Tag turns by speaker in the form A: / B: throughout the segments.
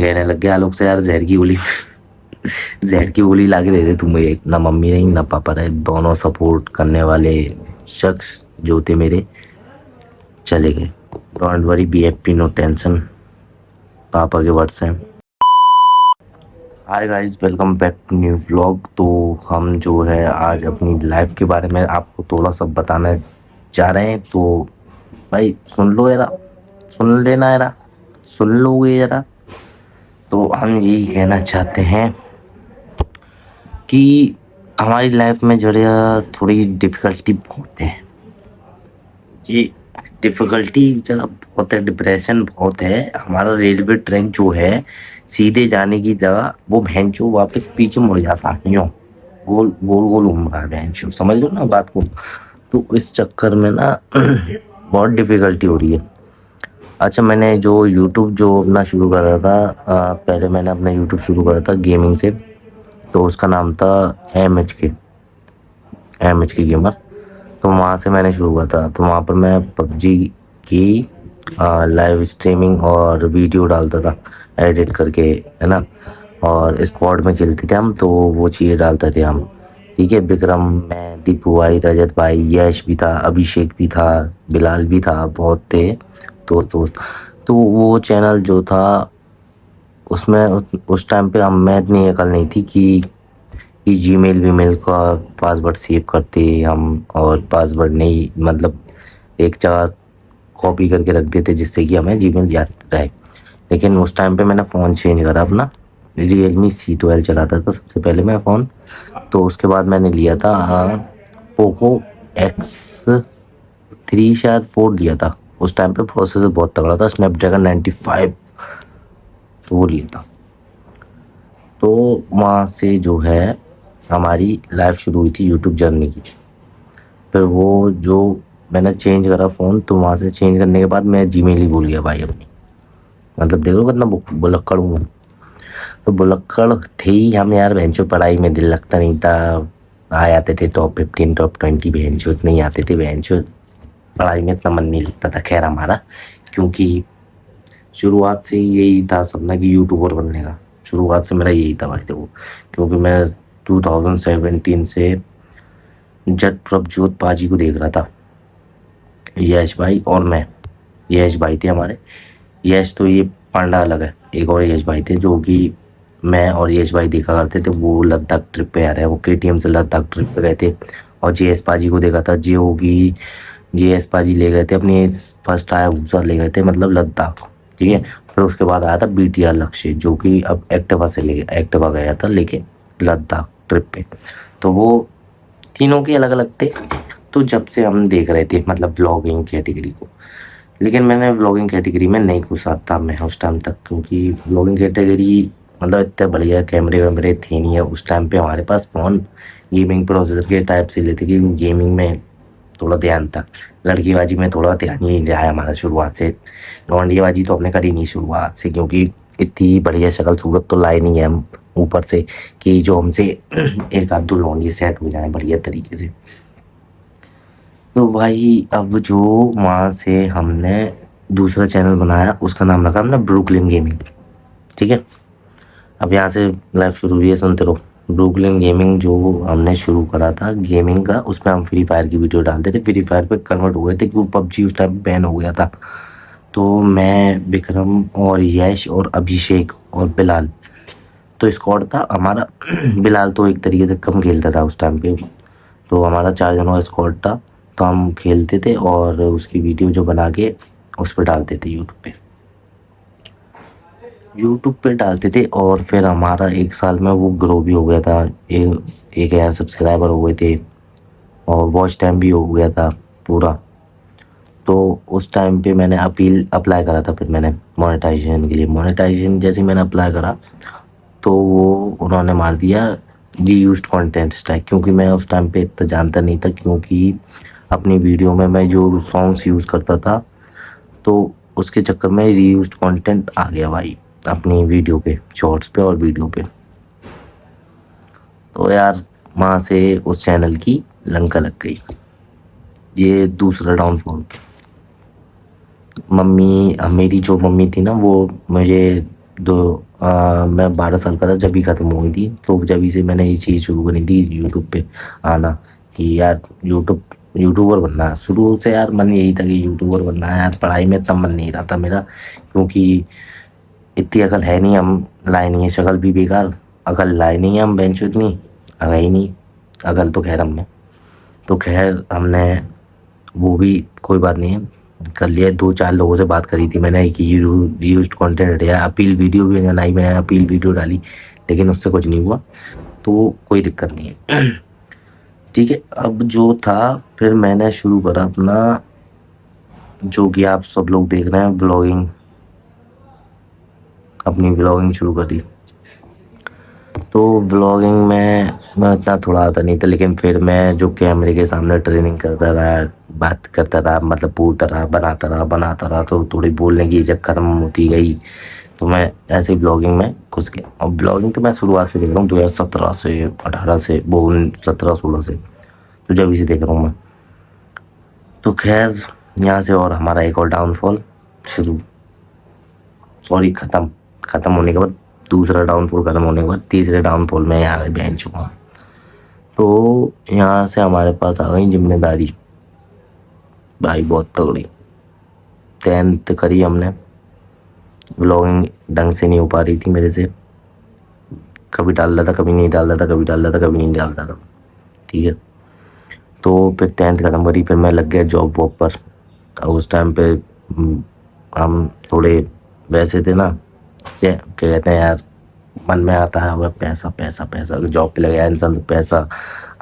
A: कहने लग गया आलोक से, यार जहर की गोली जहर की गोली ला के दे दे तू मुझे। ना मम्मी नहीं ना पापा रहे, दोनों सपोर्ट करने वाले शख्स जो थे मेरे, चले गए। Don't worry, be happy, no tension, पापा के वर्ड्स हैं। Hi guys, welcome back to new vlog. तो हम जो है आज अपनी लाइफ के बारे में आपको थोड़ा सा बताने जा रहे हैं। तो भाई सुन लो जरा, सुन लेना जरा, सुन लोगे जरा। तो हम यही कहना चाहते हैं कि हमारी लाइफ में जो है थोड़ी डिफ़िकल्टी बहुत है। ये डिफ़िकल्टी जरा बहुत है, डिप्रेशन बहुत है। हमारा रेलवे ट्रैक जो है सीधे जाने की जगह वो भैंचो वापस पीछे मुड़ जाता है, यूँ गोल गोल गोल घूम रहा है भैंचो, समझ लो ना बात को। तो इस चक्कर में ना बहुत डिफ़िकल्टी हो रही है। अच्छा, मैंने जो यूट्यूब जो अपना शुरू करा था, पहले मैंने अपना यूट्यूब शुरू करा था गेमिंग से। तो उसका नाम था एम एच के गेमर। तो वहाँ से मैंने शुरू किया था। तो वहाँ पर मैं पबजी की लाइव स्ट्रीमिंग और वीडियो डालता था एडिट करके, है ना। और स्क्वाड में खेलते थे हम, तो वो चीज़ें डालते थे हम। ठीक है, विक्रम, मैं, दीपू भाई, रजत भाई, यश भी था, अभिषेक भी था, बिलाल भी था, बहुत थे दोस्त। तो वो चैनल जो था उसमें उस टाइम पे हम मैं इतनी अकल नहीं थी कि जीमेल वीमेल का पासवर्ड सेव करते हम, और पासवर्ड नहीं, मतलब एक जगह कॉपी करके रख देते जिससे कि हमें जीमेल याद रहे। लेकिन उस टाइम पे मैंने फ़ोन चेंज करा अपना, Realme C12 चलाता था सबसे पहले मैं फ़ोन। तो उसके बाद मैंने लिया था पोको X3, शायद 4 लिया था। उस टाइम पे प्रोसेसर बहुत तगड़ा था, स्नैपड्रैगन 95, तो वो लिया था। तो वहाँ से जो है हमारी लाइफ शुरू हुई थी यूट्यूब जर्नी की। फिर वो जो मैंने चेंज करा फ़ोन, तो वहाँ से चेंज करने के बाद मैं जीमेल ही भूल गया भाई अपनी। मतलब देखो कितना बुलक्कड़ हूँ मैं। तो बुलक्कड़ थे ही हम यार, बेंचो पढ़ाई में दिल लगता नहीं था। आ जाते थे टॉप 15 टॉप 20 बेंचो, इतने ही आते थे बेंचो। पढ़ाई में इतना मन नहीं लगता था खैर हमारा, क्योंकि शुरुआत से यही था सपना कि यूट्यूबर बनने का। शुरुआत से मेरा यही था भाई देखो, क्योंकि मैं 2017 से जट प्रभजोत पाजी को देख रहा था। यश भाई और मैं, यश भाई थे हमारे। यश तो ये पांडा अलग है, एक और यश भाई थे जो कि मैं और यश भाई देखा करते थे। वो लद्दाख ट्रिप पे आ रहे हैं, वो केटीएम से लद्दाख ट्रिप पे गए थे। और जेएस पाजी को देखा था, जे होगी जेएस पाजी ले गए थे अपनी फर्स्ट हायाबुसा ले गए थे, मतलब लद्दाख। ठीक है, फिर उसके बाद आया था बीटीआर लक्ष्य, जो कि अब एक्टिवा से ले एक्टिवा गया था लेके लद्दाख ट्रिप पे। तो वो तीनों के अलग अलग थे। तो जब से हम देख रहे थे मतलब व्लॉगिंग कैटेगरी को, लेकिन मैंने व्लॉगिंग कैटेगरी में नहीं घुसा था मैं उस टाइम तक, क्योंकि व्लॉगिंग कैटेगरी मतलब इतने बढ़िया कैमरे वैमरे थे नहीं है उस टाइम पे हमारे पास। फ़ोन गेमिंग प्रोसेसर के टाइप से लेते कि गेमिंग में थोड़ा ध्यान था, लड़कीबाजी में थोड़ा ध्यान ही नहीं रहा है हमारा शुरुआत से। लौंडियाबाजी तो हमने करी नहीं शुरुआत से, क्योंकि इतनी बढ़िया शक्ल सूरत तो लाई नहीं है हम ऊपर से कि जो हमसे एक आध दो लौंडी सेट हो जाए बढ़िया तरीके से। तो भाई अब जो वहाँ से हमने दूसरा चैनल बनाया, उसका नाम रखा हमने ब्रुकलिन गेमिंग। ठीक है, अब यहाँ से लाइफ शुरू हुई है, सुनते रहो। ब्रुकलिन गेमिंग जो हमने शुरू करा था गेमिंग का, उसमें हम फ्री फायर की वीडियो डालते थे। फ्री फायर पे कन्वर्ट हो गए थे क्योंकि पबजी उस टाइम बैन हो गया था। तो मैं, विक्रम और यश और अभिषेक और बिलाल, तो स्क्वाड था हमारा। बिलाल तो एक तरीके से कम खेलता था उस टाइम पे। तो हमारा 4 जनों का स्क्वाड था। तो हम खेलते थे और उसकी वीडियो जो बना के उस पर डालते थे यूट्यूब पे डालते थे। और फिर हमारा एक साल में वो ग्रो भी हो गया था, 1,000 सब्सक्राइबर हो गए थे और वॉच टाइम भी हो गया था पूरा। तो उस टाइम पे मैंने अप्लाई करा था। फिर मैंने मोनेटाइजेशन के लिए, मोनेटाइजेशन जैसे ही मैंने अप्लाई करा तो वो उन्होंने मार दिया रीयूज्ड कंटेंट स्ट्राइक, क्योंकि मैं उस टाइम पे इतना जानता नहीं था। क्योंकि अपनी वीडियो में मैं जो सॉन्ग्स यूज़ करता था, तो उसके चक्कर में रीयूज्ड कंटेंट आ गया भाई अपनी वीडियो पे, शॉर्ट्स पे और वीडियो पे। तो यार वहाँ से उस चैनल की लंका लग गई। ये दूसरा डाउनफॉल। मम्मी, मेरी जो मम्मी थी ना, वो मुझे दो मैं 12 साल का था जब ही ख़त्म हो गई थी। तो जब से मैंने ये चीज़ शुरू करी थी यूट्यूब पे आना, कि यार यूट्यूबर बनना है। शुरू से यार मन यही था कि यूट्यूबर बनना है यार। पढ़ाई में इतना मन नहीं रहा था मेरा, क्योंकि इतनी अकल है नहीं, हम लाए नहीं है, शक्ल भी बेकार, अकल लाए नहीं है हम बेंचो इतनी, अगर ही नहीं, अकल तो खैर हम में। तो खैर हमने वो भी कोई बात नहीं है, कर लिया। 2-4 लोगों से बात करी थी मैंने कि यूज्ड कंटेंट या अपील वीडियो भी बनाई, मैंने अपील वीडियो डाली, लेकिन उससे कुछ नहीं हुआ, तो कोई दिक्कत नहीं है। ठीक है, अब जो था फिर मैंने शुरू करा अपना, जो कि आप सब लोग देख रहे हैं, ब्लॉगिंग। अपनी ब्लॉगिंग शुरू करी। तो व्लॉगिंग में मैं इतना थोड़ा आता नहीं था, लेकिन फिर मैं जो कैमरे के सामने ट्रेनिंग करता रहा, बात करता रहा, मतलब बोलता रहा, बनाता रहा, तो थोड़ी बोलने की इज्जत खत्म होती गई। तो मैं ऐसे ही ब्लॉगिंग में घुस गया। और ब्लॉगिंग तो मैं शुरुआत से देख रहा हूँ, 2017 से, 18 से, वो 17-16 से, तो जब से देख रहा हूँ मैं। तो खैर यहाँ से और हमारा एक और डाउनफॉल शुरू, सॉरी ख़त्म होने के बाद, दूसरा डाउनफॉल ख़त्म होने के बाद तीसरे डाउनफॉल में यहाँ पहुँच चुका हूँ। तो यहाँ से हमारे पास आ गई जिम्मेदारी भाई, बहुत तगड़ी। 10th करी हमने, व्लॉगिंग ढंग से नहीं हो पा रही थी मेरे से, कभी डाल रहा था, कभी नहीं डाल रहा था, कभी डाल रहा था, कभी नहीं डालता था। ठीक है, तो फिर 10th ख़त्म करी, फिर मैं लग गया जॉब वॉब पर। उस टाइम पे हम थोड़े वैसे थे ना, क्या कहते हैं यार, मन में आता है वह पैसा पैसा पैसा। अगर जॉब पे लग गया इंसान तो पैसा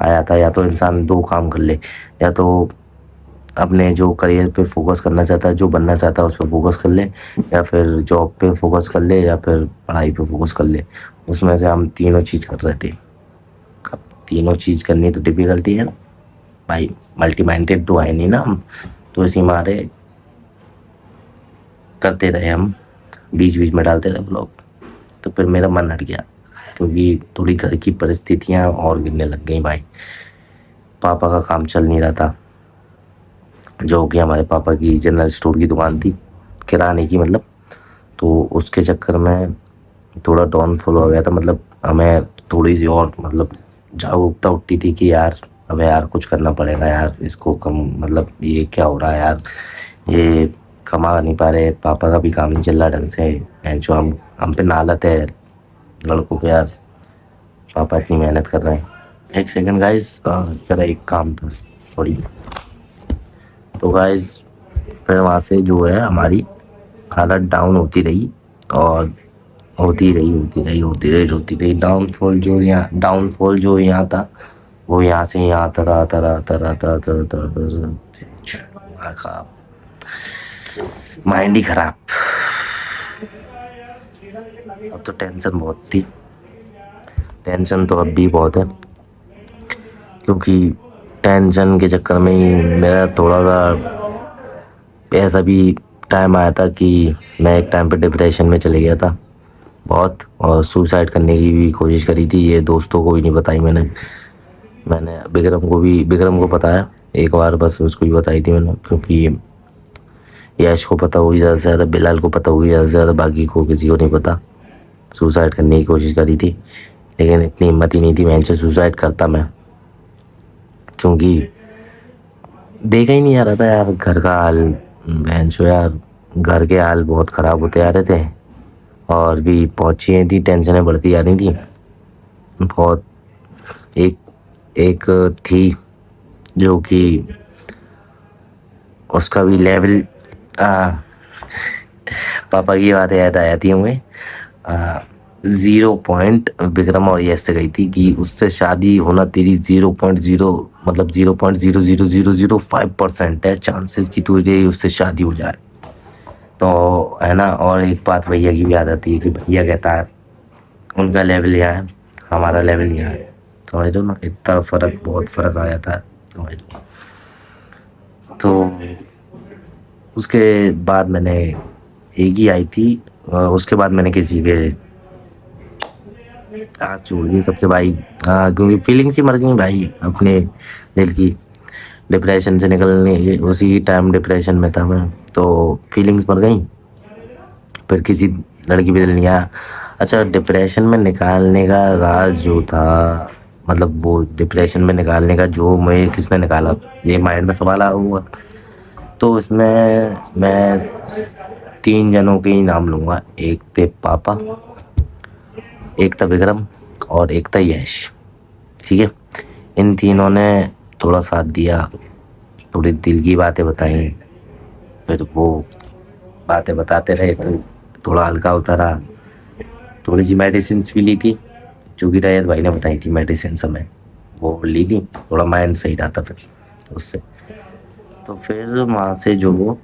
A: आया था, या तो इंसान दो काम कर ले, या तो अपने जो करियर पे फोकस करना चाहता है, जो बनना चाहता है उस पर फोकस कर ले, या फिर जॉब पे फोकस कर ले, या फिर पढ़ाई पे फोकस कर ले। उसमें से हम तीनों चीज़ कर रहे थे। अब तीनों चीज़ करनी तो डिफ़िकल्टी है ना भाई, मल्टी माइंडेड तो है नहीं ना हम, तो इसी मारे करते रहे हम, बीच बीच में डालते रहे ब्लॉग। तो फिर मेरा मन हट गया, क्योंकि थोड़ी घर की परिस्थितियाँ और गिरने लग गई भाई। पापा का काम चल नहीं रहा था, जो कि हमारे पापा की जनरल स्टोर की दुकान थी, किराने की मतलब। तो उसके चक्कर में थोड़ा डाउनफॉल हो गया था, मतलब हमें थोड़ी सी और मतलब जागरूकता उठती थी कि यार अब यार कुछ करना पड़ेगा यार, इसको कम, मतलब ये क्या हो रहा है यार, ये कमा नहीं पा रहे, पापा का भी काम नहीं चल रहा ढंग से, जो हम पे नालत है लड़कों पे यार, पापा इतनी मेहनत कर रहे हैं। एक सेकंड गाइस, जरा एक काम था, सॉरी। तो गाइस फिर वहाँ से जो है हमारी हालत डाउन होती रही, और होती रही। डाउनफॉल जो यहाँ था, वो यहाँ से यहाँ आता रहा, खराब, माइंड ही खराब। अब तो टेंशन बहुत थी, टेंशन तो अब भी बहुत है, क्योंकि टेंशन के चक्कर में ही मेरा थोड़ा सा ऐसा भी टाइम आया था कि मैं एक टाइम पे डिप्रेशन में चले गया था बहुत, और सुसाइड करने की भी कोशिश करी थी। ये दोस्तों को भी नहीं बताई मैंने विक्रम को पता है एक बार, बस उसको ही बताई थी मैंने, क्योंकि यश को पता होगी ज़्यादा से ज़्यादा, बिलाल को पता होगी ज़्यादा से ज़्यादा, बाकी को किसी को नहीं पता। सुसाइड करने की कोशिश करी थी, लेकिन इतनी हिम्मत ही नहीं थी मैं, सुसाइड करता मैं, क्योंकि देखा ही नहीं जा रहा था यार घर का हाल। बहनचो यार, घर के हाल बहुत ख़राब होते आ रहे थे, और भी पहुँची थी, टेंशनें बढ़ती आ रही थी बहुत। एक एक थी जो कि उसका भी लेवल, पापा की बातें याद आ जाती हैं मुझे। 0 पॉइंट विक्रम और यश से गई थी कि उससे शादी होना तेरी 0.0, मतलब 0.00005% है चांसेस कि तुझे उससे शादी हो जाए। तो है ना, और एक बात भैया की भी याद आती है कि भैया कहता है उनका लेवल यहाँ है, हमारा लेवल यहाँ है, समझ लो ना, इतना फ़र्क, बहुत फ़र्क आ जाता है, समझ लो। तो उसके बाद मैंने एक ही आई थी, उसके बाद मैंने किसी के आग छोड़ दी सबसे भाई। हाँ, क्योंकि फीलिंग्स ही मर गई भाई अपने दिल की, डिप्रेशन से निकलने उसी टाइम डिप्रेशन में था मैं, तो फीलिंग्स मर गई। फिर किसी लड़की पे दिल नहीं आया, अच्छा, डिप्रेशन में निकालने का राज जो था, मतलब वो डिप्रेशन में निकालने का जो मुझे किसने निकाला, ये माइंड में सवाल आ हुआ। तो इसमें मैं 3 जनों के ही नाम लूँगा। एक थे पापा, एक था विक्रम और एक था यश। ठीक है, इन तीनों ने थोड़ा साथ दिया, थोड़ी दिल की बातें बताई, फिर वो बातें बताते रहे तो थोड़ा हल्का होता रहा। थोड़ी सी मेडिसिन भी ली थी, जो कि रैयत भाई ने बताई थी मेडिसिन समय, वो ली थी, थोड़ा माइंड सही रहा था फिर उससे। तो फिर वहाँ से जो वो,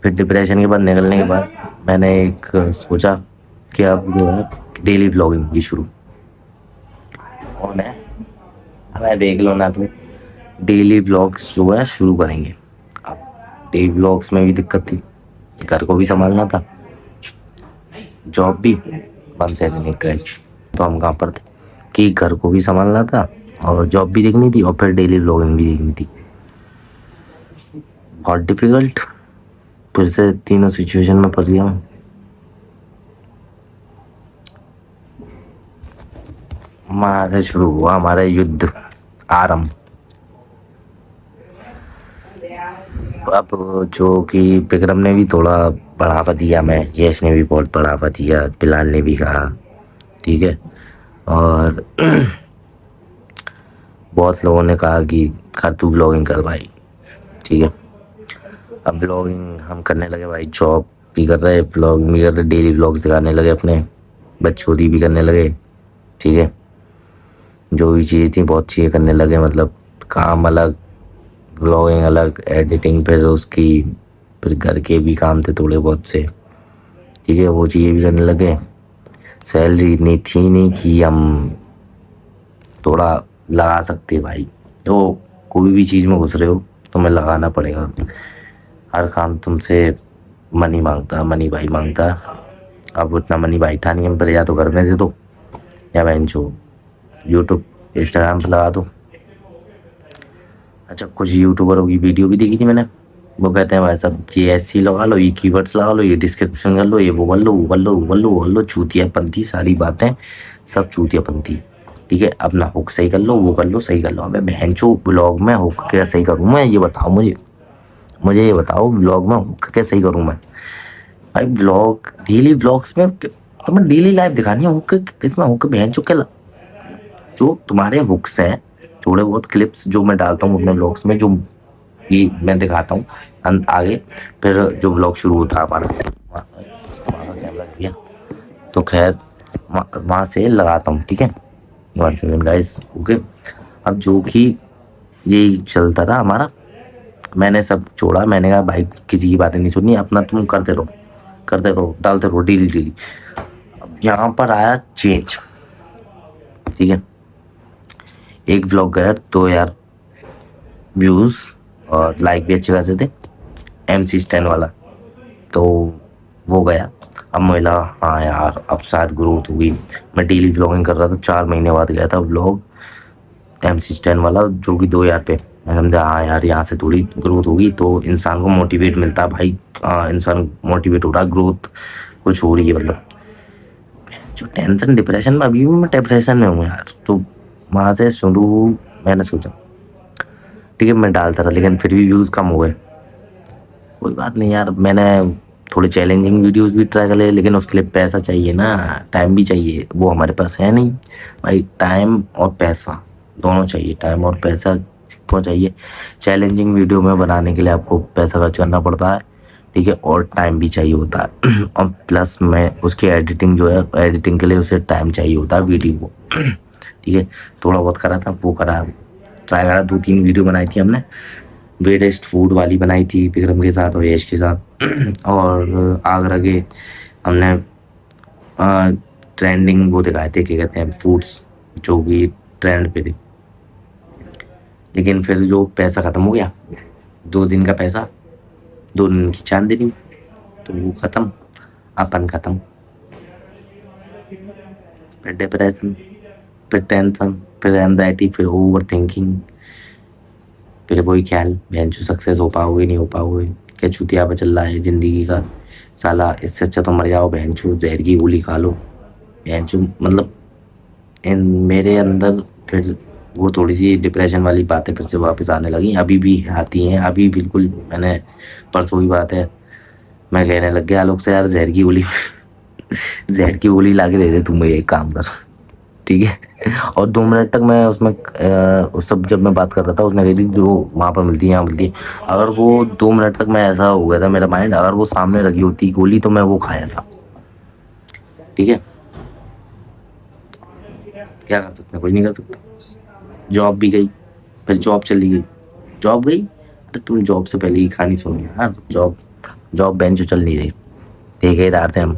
A: फिर डिप्रेशन के बाद निकलने के बाद मैंने एक सोचा कि अब जो है डेली व्लॉगिंग की शुरू। कौन है, हमें देख लो ना, तो डेली व्लॉग्स जो है शुरू करेंगे। अब डेली व्लॉग्स में भी दिक्कत थी, घर को भी संभालना था, जॉब भी। 1 सेकंड एक गाइस, तो हम कहाँ पर थे कि घर को भी संभालना था और जॉब भी देखनी थी और फिर डेली व्लॉगिंग भी देखनी थी। बहुत डिफिकल्ट, फिर से तीनों सिचुएशन में फंस गया हूँ। वहाँ से शुरू हुआ हमारा युद्ध आरंभ। अब जो कि विक्रम ने भी थोड़ा बढ़ावा दिया, मैं यश ने भी बहुत बढ़ावा दिया, बिलाल ने भी कहा। ठीक है, और बहुत लोगों ने कहा कि कर तू ब्लॉगिंग कर भाई। ठीक है, अब ब्लॉगिंग हम करने लगे भाई, जॉब भी कर रहे, ब्लॉगिंग भी कर रहे, डेली ब्लॉग्स दिखाने लगे अपने, बच्चोदी भी करने लगे। ठीक है, जो भी चीज़ें थी बहुत चीज़ें करने लगे, मतलब काम अलग, ब्लॉगिंग अलग, एडिटिंग, फिर उसकी, फिर घर के भी काम थे थोड़े बहुत से। ठीक है, वो चीज़ें भी करने लगे। सैलरी इतनी थी नहीं कि हम थोड़ा लगा सकते भाई, तो कोई भी चीज़ में घुस रहे हो तो मैं लगाना पड़ेगा। हर काम तुमसे मनी मांगता, मनी भाई मांगता। अब उतना मनी भाई था नहीं, हम पर या तो घर में दे दो या बहन जो यूट्यूब इंस्टाग्राम पर लगा दो। अच्छा, कुछ यूट्यूबरों की वीडियो भी देखी थी मैंने, वो कहते हैं भाई साहब ये ऐसी लगा लो, ये कीवर्ड्स लगा लो, ये डिस्क्रिप्शन कर लो, ये वो कर लो, वो कर लो, वो कर लो, वो कर लो, चूतियापंथी सारी बातें, सब चूतियापंथी। ठीक है, अपना हुक सही कर लो, वो कर लो, सही कर लो। अबे बहनचो, ब्लॉग में हुक क्या सही करूँ मैं, ये बताओ मुझे, मुझे ये बताओ, ब्लॉग में हुक क्या सही करूँ मैं भाई। ब्लॉग, डेली ब्लॉग्स में तुम्हें डेली लाइफ दिखानी है, हुक इसमें हुक बहनचो क्या जो तुम्हारे हुक्स हैं, थोड़े बहुत क्लिप्स जो मैं डालता हूँ अपने ब्लॉग्स में, जो ये मैं दिखाता हूँ आगे, फिर जो व्लॉग शुरू होता है हमारा, वहाँ कैमरा दिया तो खैर वहाँ से लगाता हूँ। ठीक है, 1 सेकंड गाइस, ओके। अब जो कि यही चलता था हमारा, मैंने सब छोड़ा, मैंने कहा भाई किसी की बातें नहीं सुननी, अपना तुम करते रहो, करते रहो, डालते रहो डेली डेली। अब यहाँ पर आया चेंज। ठीक है, एक व्लॉग गया 2000 व्यूज़ और लाइक भी अच्छे खासे थे, MC स्टैन वाला, तो वो गया। अब मुझे लगा हाँ यार अब शायद ग्रोथ हुई। मैं डेली व्लॉगिंग कर रहा था, 4 महीने बाद गया था व्लॉग MC स्टैन वाला, जो कि 2000 पे। मैं समझा हाँ यार यहाँ से थोड़ी ग्रोथ होगी, तो इंसान को मोटिवेट मिलता है भाई। इंसान मोटिवेट हो रहा है, ग्रोथ कुछ हो रही है मतलब। जो टेंशन डिप्रेशन में, अभी भी मैं डिप्रेशन में हूँ यार। तो वहाँ से शुरू मैंने सोचा ठीक है मैं डालता रहा, लेकिन फिर भी व्यूज़ कम हो गए। कोई बात नहीं यार, मैंने थोड़े चैलेंजिंग वीडियोस भी ट्राई कर लिए, लेकिन उसके लिए पैसा चाहिए ना, टाइम भी चाहिए, वो हमारे पास है नहीं भाई। टाइम और पैसा दोनों चाहिए, टाइम और पैसा क्यों चाहिए। चैलेंजिंग वीडियो में बनाने के लिए आपको पैसा खर्च करना पड़ता है, ठीक है, और टाइम भी चाहिए होता है और प्लस में उसकी एडिटिंग जो है, एडिटिंग के लिए उसे टाइम चाहिए होता है वीडियो को ठीक है, थोड़ा बहुत करा था, वो करा, ट्राई करा, 2-3 वीडियो बनाई थी हमने। वेटेस्ट फूड वाली बनाई थी विक्रम के साथ और यश के साथ और आगरा के हमने ट्रेंडिंग वो दिखाए थे, क्या कहते हैं, फूड्स जो कि ट्रेंड पे थे। लेकिन फिर जो पैसा ख़त्म हो गया, 2 दिन का पैसा, 2 दिन की चांदनी, तो वो ख़त्म, अपन ख़त्म। फिर डिप्रेशन, फिर टेंशन, फिर एंजाइटी, फिर ओवर थिंकिंग, फिर वही ख्याल बहन जो सक्सेस हो पाओगे नहीं हो पाओगे, क्या चुतिया पे चल रहा है ज़िंदगी का, साला इससे अच्छा तो मर जाओ बहनचोद, जहर की गोली खा लो बहनचोद। मतलब इन मेरे अंदर फिर वो थोड़ी सी डिप्रेशन वाली बातें फिर से वापस आने लगी, अभी भी आती हैं। अभी बिल्कुल मैंने परसों की बात है, मैं कहने लग गया आलोक से, यार जहर की गोली जहर की गोली ला के दे दे, तू मुझे एक काम कर, ठीक है। और 2 मिनट तक मैं उसमें उस सब जब मैं बात कर रहा था, उसने कही थी जो वहाँ पर मिलती है यहाँ मिलती है। अगर वो 2 मिनट तक मैं ऐसा हो गया था मेरा माइंड, अगर वो सामने रखी होती गोली तो मैं वो खाया था, ठीक है। क्या कर सकते हैं, कुछ नहीं कर सकता। जॉब भी गई, फिर जॉब चली गई, जॉब गई। अरे तुम जॉब से पहले ही कहानी सुनो यार। जॉब जॉब बेंच चल नहीं रही, ठेकेदार थे हम,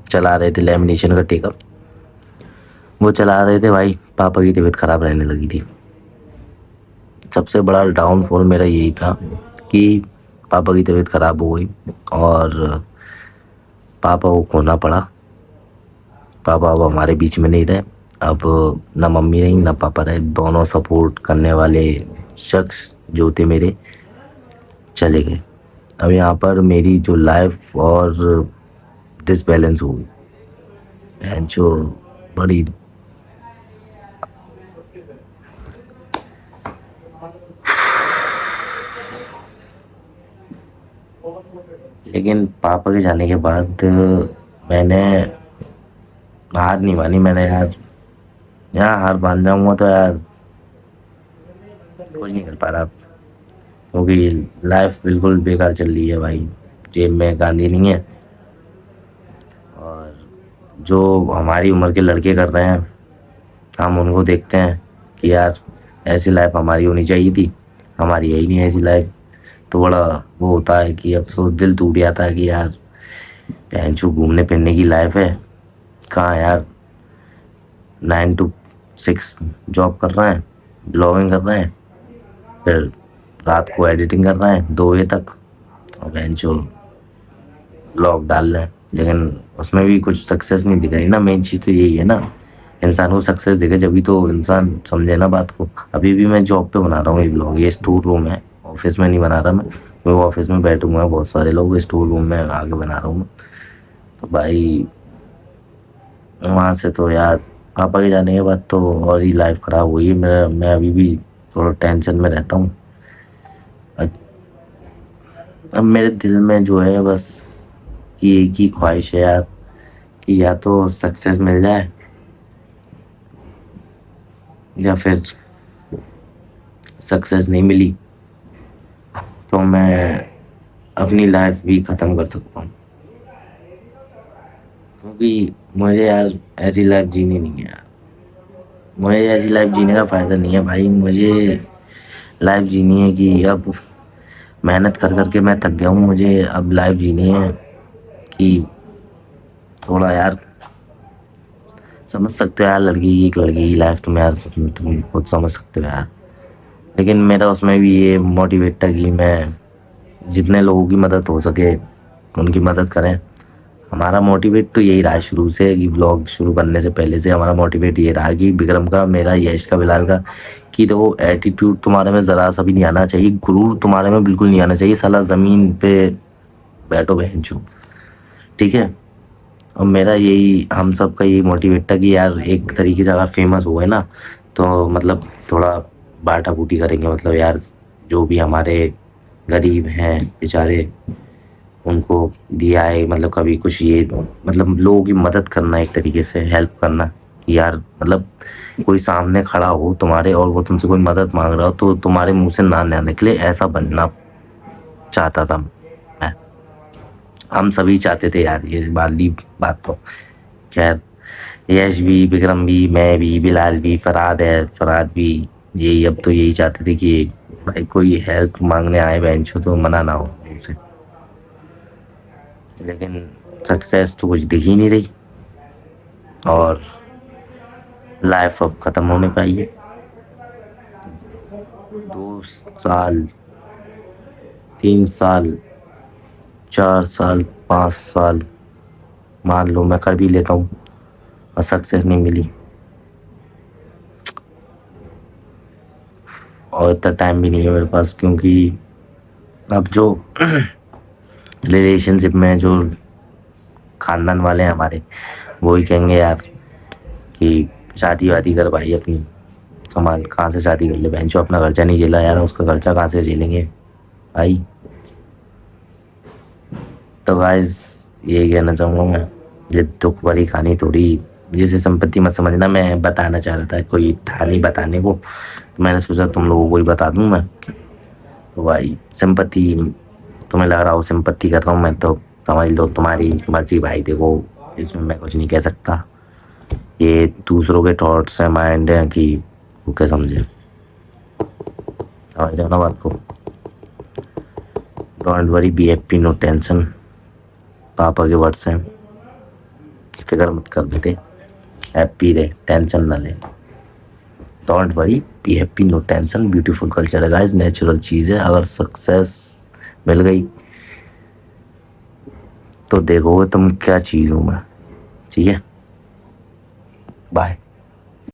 A: चला रहे थे लेमिनेशन का ठेका। वो चला रहे थे भाई, पापा की तबीयत खराब रहने लगी थी। सबसे बड़ा डाउनफॉल मेरा यही था कि पापा की तबीयत खराब हो गई और पापा को खोना पड़ा। पापा अब हमारे बीच में नहीं रहे। अब ना मम्मी रही ना पापा रहे, दोनों सपोर्ट करने वाले शख्स जो थे मेरे, चले गए। अब यहाँ पर मेरी जो लाइफ और डिसबैलेंस हो गई है जो बड़ी। लेकिन पापा के जाने के बाद मैंने हार नहीं मानी। मैंने यार यहाँ हार मान जाऊंगा तो यार कुछ नहीं कर पा रहा, क्योंकि लाइफ बिल्कुल बेकार चल रही है भाई। जेब में गांधी नहीं है, और जो हमारी उम्र के लड़के कर रहे हैं, हम उनको देखते हैं कि यार ऐसी लाइफ हमारी होनी चाहिए थी, हमारी है ही नहीं ऐसी लाइफ। तो बड़ा वो होता है कि अफसोस, दिल टूट जाता है कि यार भैंचो घूमने फिरने की लाइफ है, कहाँ यार 9 to 6 जॉब कर रहे हैं, ब्लॉगिंग कर रहे हैं, फिर रात को एडिटिंग कर रहे हैं 2 बजे तक, और भैंचो ब्लॉग डाल रहे हैं। लेकिन उसमें भी कुछ सक्सेस नहीं दिख रही ना। मेन चीज़ तो यही है ना, इंसान को सक्सेस दिखे जब भी तो इंसान समझे ना बात को। अभी भी मैं जॉब पे बना रहा हूँ ये ब्लॉग, ये स्टोर रूम है, ऑफिस में नहीं बना रहा मैं। वो ऑफिस में बैठे हुए हैं बहुत सारे लोग, स्टोर रूम में आगे बना रहा हूँ मैं। तो भाई वहाँ से तो यार पापा के जाने के बाद तो और ही लाइफ ख़राब हुई है मेरा। मैं अभी भी थोड़ा टेंशन में रहता हूँ। अब मेरे दिल में जो है बस कि एक ही ख्वाहिश है यार, कि या तो सक्सेस मिल जाए या फिर सक्सेस नहीं मिली तो मैं अपनी लाइफ भी ख़त्म कर सकता हूँ। क्योंकि मुझे यार ऐसी लाइफ जीनी नहीं है यार। मुझे ऐसी लाइफ जीने का फ़ायदा नहीं है भाई। मुझे लाइफ जीनी है कि अब मेहनत कर करके मैं थक गया हूँ। मुझे अब लाइफ जीनी है कि थोड़ा यार, समझ सकते हो यार, एक लड़की की लाइफ तुम यार तुम खुद समझ सकते हो यार। लेकिन मेरा उसमें भी ये मोटिवेट था कि मैं जितने लोगों की मदद हो सके उनकी मदद करें। हमारा मोटिवेट तो यही रहा शुरू से, कि ब्लॉग शुरू करने से पहले से हमारा मोटिवेट ये रहा कि विक्रम का, मेरा, यश का, बिलाल का, कि देखो एटीट्यूड तुम्हारे में ज़रा सा भी नहीं आना चाहिए, गुरूर तुम्हारे में बिल्कुल नहीं आना चाहिए। साला ज़मीन पे बैठो बहनचो, ठीक है। और मेरा यही, हम सब का यही मोटिवेट था कि यार एक तरीके से अगर फेमस हुए ना तो मतलब थोड़ा बांटा बूटी करेंगे। मतलब यार जो भी हमारे गरीब हैं बेचारे, उनको दिया है, मतलब कभी कुछ ये, मतलब लोगों की मदद करना, एक तरीके से हेल्प करना। कि यार मतलब कोई सामने खड़ा हो तुम्हारे और वो तुमसे कोई मदद मांग रहा हो तो तुम्हारे मुंह से ना निकले, ऐसा बनना चाहता था मैं। हम सभी चाहते थे यार ये वाली बात तो। खैर यश भी, विक्रम भी, मैं भी, बिलाल भी, फरहाद है, फरहाद भी, यही अब तो यही चाहते थे कि भाई कोई हेल्प मांगने आए बेंचो तो मना ना हो उनसे। लेकिन सक्सेस तो कुछ दिख ही नहीं रही और लाइफ अब ख़त्म होने पाई है। 2 साल, 3 साल, 4 साल, 5 साल मान लो मैं कर भी लेता हूँ और सक्सेस नहीं मिली, और इतना टाइम भी नहीं है मेरे पास। क्योंकि अब जो रिलेशनशिप में जो खानदान वाले हैं हमारे, वो ही कहेंगे यार कि शादी वादी कर भाई अपनी, संभाल, कहाँ से शादी कर ले बहन चो, अपना खर्चा नहीं झेला यार, उसका खर्चा कहाँ से झेलेंगे भाई। तो गाइस यही कहना चाहूँगा मैं, ये दुख भरी कहानी थोड़ी, जिसे संपत्ति मत समझना, मैं बताना चाह रहा था, कोई था नहीं बताने को, तो मैंने सोचा तुम लोगों को ही बता दूँ मैं। तो भाई सिंपत्ति, तुम्हें लग रहा हो सिंपत्ति कर रहा हूँ मैं, तो समझ लो तुम्हारी मर्जी भाई, देखो इसमें मैं कुछ नहीं कह सकता, ये दूसरों के थॉट्स हैं, माइंड है कि वो क्या समझे, समझ रहे हो ना बात को। Don't worry be happy no tension, पापा के वर्ड्स हैं, फिक्र मत कर बेटे, हैप्पी रहे, टेंशन ना ले। Don't worry be happy no tension, beautiful culture है गाइस, नेचुरल चीज़ है। अगर सक्सेस मिल गई तो देखोगे तुम क्या चीज़ हूँ मैं, ठीक है। बाय।